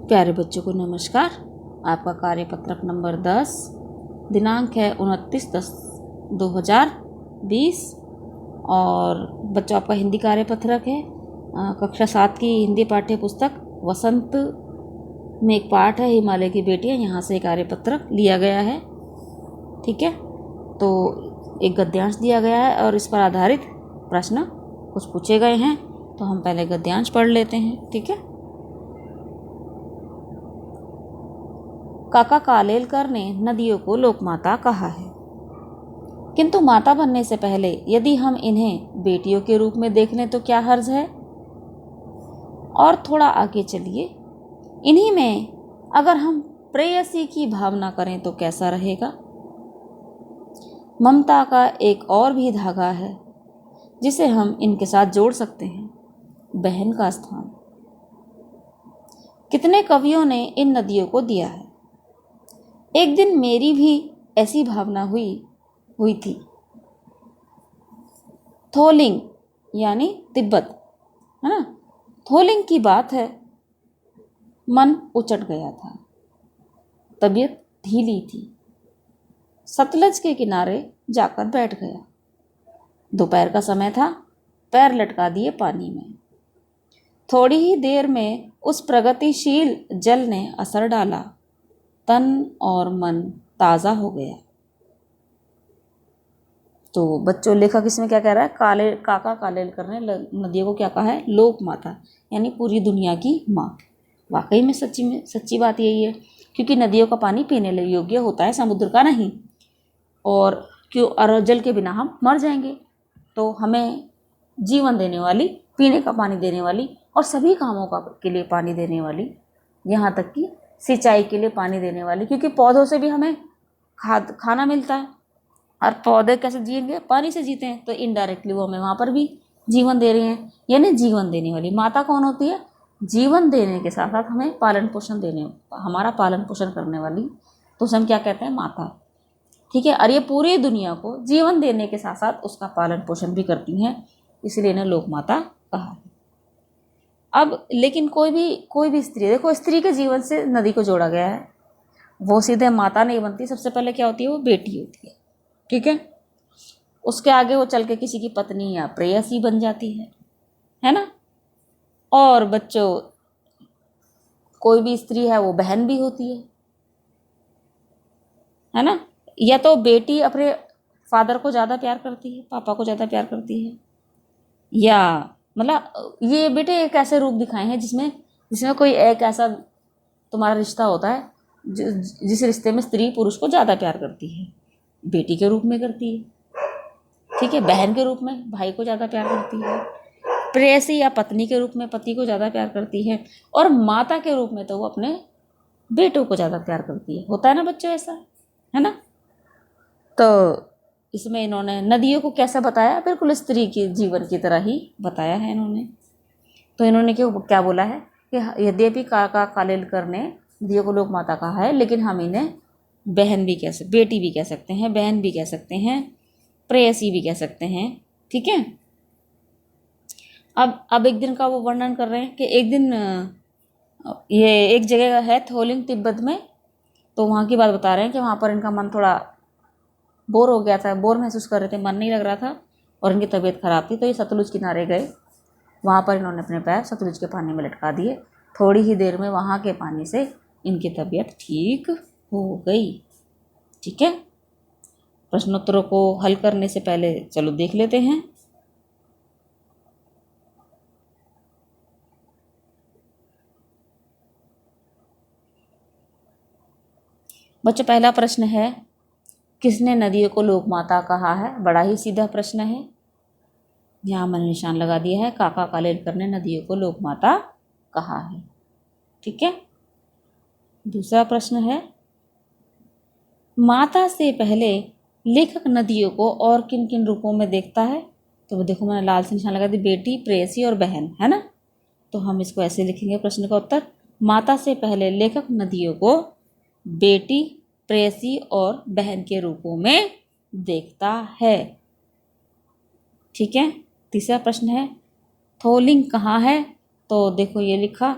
प्यारे बच्चों को नमस्कार। आपका कार्यपत्रक नंबर 10, दिनांक है 29/10/2020 और बच्चों आपका हिंदी कार्यपत्रक है। कक्षा 7 की हिंदी पाठ्य पुस्तक वसंत में एक पाठ है हिमालय की बेटियां, यहाँ से कार्यपत्रक लिया गया है। ठीक है, तो एक गद्यांश दिया गया है और इस पर आधारित प्रश्न कुछ पूछे गए हैं। तो हम पहले गद्यांश पढ़ लेते हैं। ठीक है। काका कालेलकर ने नदियों को लोकमाता कहा है, किंतु माता बनने से पहले यदि हम इन्हें बेटियों के रूप में देख लें तो क्या हर्ज है। और थोड़ा आगे चलिए, इन्हीं में अगर हम प्रेयसी की भावना करें तो कैसा रहेगा। ममता का एक और भी धागा है जिसे हम इनके साथ जोड़ सकते हैं, बहन का स्थान। कितने कवियों ने इन नदियों को दिया है। एक दिन मेरी भी ऐसी भावना हुई थी। थोलिंग यानी तिब्बत, है ना। थोलिंग की बात है, मन उचट गया था, तबीयत ढीली थी। सतलज के किनारे जाकर बैठ गया। दोपहर का समय था, पैर लटका दिए पानी में। थोड़ी ही देर में उस प्रगतिशील जल ने असर डाला, तन और मन ताज़ा हो गया। तो बच्चों, लेखक इसमें क्या कह रहा है, काका कालेलकर ने नदियों को क्या कहा है, लोक माता, यानी पूरी दुनिया की माँ। वाकई में सच्ची बात यही है, क्योंकि नदियों का पानी पीने योग्य होता है, समुद्र का नहीं। और क्यों, जल के बिना हम मर जाएंगे। तो हमें जीवन देने वाली, पीने का पानी देने वाली और सभी कामों के लिए पानी देने वाली, यहाँ तक कि सिंचाई के लिए पानी देने वाली, क्योंकि पौधों से भी हमें खाना मिलता है। और पौधे कैसे जिएंगे, पानी से जीते हैं। तो इनडायरेक्टली वो हमें वहाँ पर भी जीवन दे रहे हैं। यानी जीवन देने वाली माता कौन होती है, जीवन देने के साथ साथ हमें पालन पोषण हमारा पालन पोषण करने वाली, तो उसे हम क्या कहते हैं, माता। ठीक है। और ये पूरी दुनिया को जीवन देने के साथ साथ उसका पालन पोषण भी करती हैं, इसलिए इन्हें लोक माता कहा है। अब लेकिन कोई भी स्त्री, देखो स्त्री के जीवन से नदी को जोड़ा गया है, वो सीधे माता नहीं बनती। सबसे पहले क्या होती है, वो बेटी होती है। ठीक है। उसके आगे वो चल के किसी की पत्नी या प्रेयसी बन जाती है ना। और बच्चों, कोई भी स्त्री है वो बहन भी होती है ना। या तो बेटी अपने फादर को ज़्यादा प्यार करती है, पापा को ज़्यादा प्यार करती है, या मतलब ये बेटे एक ऐसे रूप दिखाए हैं जिसमें कोई एक ऐसा तुम्हारा रिश्ता होता है जिस रिश्ते में स्त्री पुरुष को ज़्यादा प्यार करती है, बेटी के रूप में करती है। ठीक है। बहन के रूप में भाई को ज़्यादा प्यार करती है, प्रेयसी या पत्नी के रूप में पति को ज़्यादा प्यार करती है, और माता के रूप में तो वो अपने बेटों को ज़्यादा प्यार करती है। होता है ना बच्चों, ऐसा है ना। तो इसमें इन्होंने नदियों को कैसा बताया, बिल्कुल स्त्री के जीवन की तरह ही बताया है इन्होंने। तो इन्होंने क्या बोला है कि यद्यपि काका कालेलकर ने नदियों को लोक माता कहा है, लेकिन हम इन्हें बहन भी बेटी भी कह सकते हैं, बहन भी कह सकते हैं, प्रेयसी भी कह सकते हैं। ठीक है। अब एक दिन का वो वर्णन कर रहे हैं कि एक दिन ये एक जगह है थोलिंग तिब्बत में, तो वहाँ की बात बता रहे हैं कि वहाँ पर इनका मन थोड़ा बोर हो गया था, बोर महसूस कर रहे थे, मन नहीं लग रहा था और इनकी तबीयत खराब थी। तो ये सतलुज किनारे गए, वहाँ पर इन्होंने अपने पैर सतलुज के पानी में लटका दिए। थोड़ी ही देर में वहाँ के पानी से इनकी तबीयत ठीक हो गई। ठीक है। प्रश्नोत्तरों को हल करने से पहले चलो देख लेते हैं। बच्चों, पहला प्रश्न है, किसने नदियों को लोक माता कहा है। बड़ा ही सीधा प्रश्न है, यहाँ मैंने निशान लगा दिया है, काका कालेलकर ने नदियों को लोक माता कहा है। ठीक है। दूसरा प्रश्न है, माता से पहले लेखक नदियों को और किन किन रूपों में देखता है। तो देखो मैंने लाल से निशान लगा दी, बेटी, प्रेयसी और बहन, है ना। तो हम इसको ऐसे लिखेंगे, प्रश्न का उत्तर, माता से पहले लेखक नदियों को बेटी, प्रेयसी और बहन के रूपों में देखता है। ठीक है। तीसरा प्रश्न है, थोलिंग कहाँ है। तो देखो ये लिखा,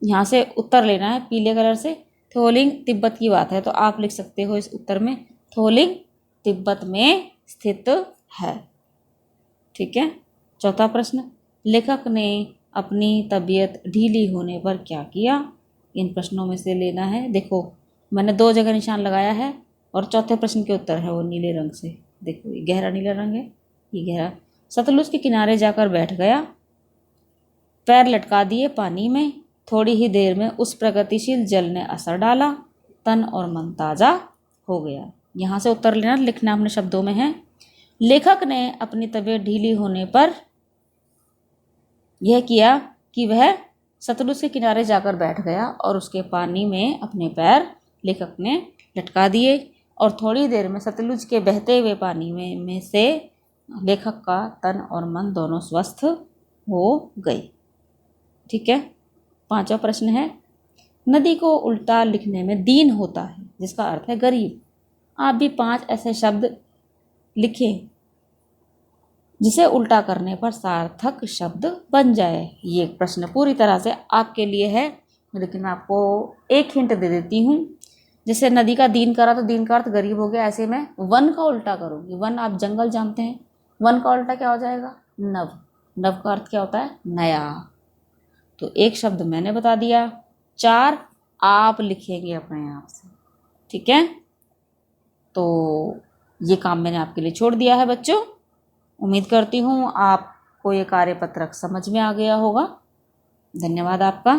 यहाँ से उत्तर लेना है पीले कलर से। थोलिंग तिब्बत की बात है तो आप लिख सकते हो इस उत्तर में थोलिंग तिब्बत में स्थित है। ठीक है। चौथा प्रश्न, लेखक ने अपनी तबीयत ढीली होने पर क्या किया? इन प्रश्नों में से लेना है। देखो मैंने 2 जगह निशान लगाया है और चौथे प्रश्न के उत्तर है वो नीले रंग से। देखो ये गहरा नीला रंग है, ये गहरा। सतलुज के किनारे जाकर बैठ गया, पैर लटका दिए पानी में, थोड़ी ही देर में उस प्रगतिशील जल ने असर डाला, तन और मन ताज़ा हो गया। यहाँ से उत्तर लेना, लिखना अपने शब्दों में है। लेखक ने अपनी तबीयत ढीली होने पर यह किया कि वह सतलुज के किनारे जाकर बैठ गया और उसके पानी में अपने पैर लेखक ने लटका दिए और थोड़ी देर में सतलुज के बहते हुए पानी में से लेखक का तन और मन दोनों स्वस्थ हो गए। ठीक है। 5वां प्रश्न है, नदी को उल्टा लिखने में दीन होता है जिसका अर्थ है गरीब। आप भी 5 ऐसे शब्द लिखें जिसे उल्टा करने पर सार्थक शब्द बन जाए। ये प्रश्न पूरी तरह से आपके लिए है, लेकिन मैं आपको एक हिंट दे देती हूँ। जैसे नदी का दीन करा तो दीन का अर्थ गरीब हो गया, ऐसे मैं वन का उल्टा करूँगी। वन आप जंगल जानते हैं, वन का उल्टा क्या हो जाएगा? नव। नव का अर्थ क्या होता है? नया। तो एक शब्द मैंने बता दिया, 4 आप लिखेंगे अपने आप से। ठीक है। तो ये काम मैंने आपके लिए छोड़ दिया है बच्चों। उम्मीद करती हूँ आपको ये कार्यपत्रक समझ में आ गया होगा। धन्यवाद आपका।